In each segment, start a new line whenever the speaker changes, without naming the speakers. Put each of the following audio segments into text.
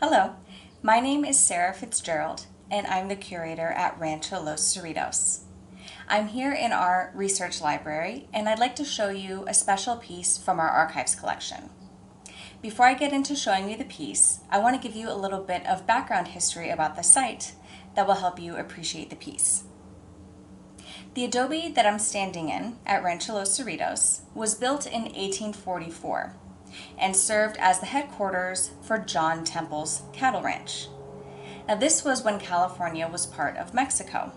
Hello, my name is Sarah FitzGerald, and I'm the curator at Rancho Los Cerritos. I'm here in our research library, and I'd like to show you a special piece from our archives collection. Before I get into showing you the piece, I want to give you a little bit of background history about the site that will help you appreciate the piece. The adobe that I'm standing in at Rancho Los Cerritos was built in 1844 and served as the headquarters for John Temple's cattle ranch. Now, this was when California was part of Mexico.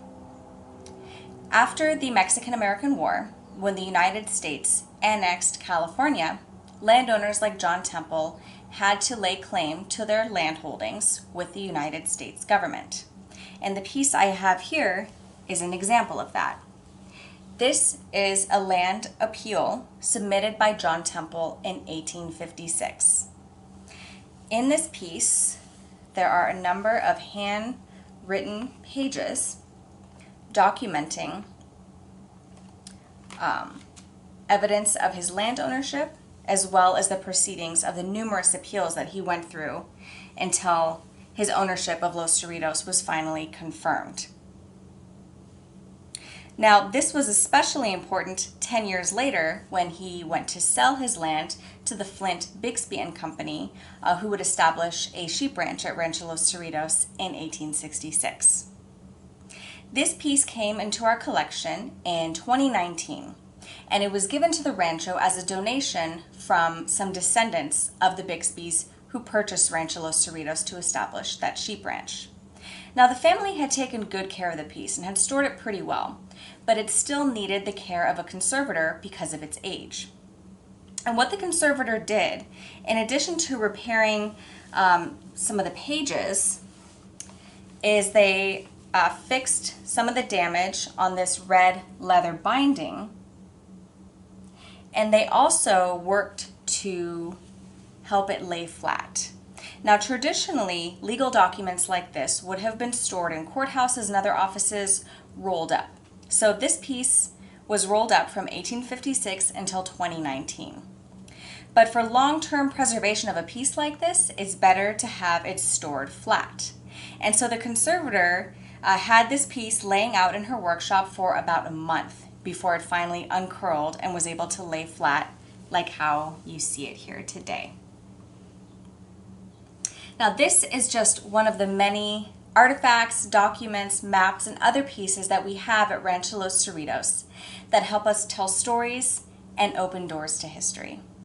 After the Mexican-American War, when the United States annexed California, landowners like John Temple had to lay claim to their land holdings with the United States government. And the piece I have here is an example of that. This is a land appeal submitted by John Temple in 1856. In this piece, there are a number of handwritten pages documenting evidence of his land ownership, as well as the proceedings of the numerous appeals that he went through until his ownership of Los Cerritos was finally confirmed. Now, this was especially important 10 years later when he went to sell his land to the Flint Bixby and Company, who would establish a sheep ranch at Rancho Los Cerritos in 1866. This piece came into our collection in 2019, and it was given to the rancho as a donation from some descendants of the Bixbys who purchased Rancho Los Cerritos to establish that sheep ranch. Now, the family had taken good care of the piece and had stored it pretty well, but it still needed the care of a conservator because of its age. And what the conservator did, in addition to repairing some of the pages, is they fixed some of the damage on this red leather binding, and they also worked to help it lay flat. Now, traditionally, legal documents like this would have been stored in courthouses and other offices rolled up. So this piece was rolled up from 1856 until 2019. But for long-term preservation of a piece like this, it's better to have it stored flat. And so the conservator had this piece laying out in her workshop for about a month before it finally uncurled and was able to lay flat like how you see it here today. Now, this is just one of the many artifacts, documents, maps, and other pieces that we have at Rancho Los Cerritos that help us tell stories and open doors to history.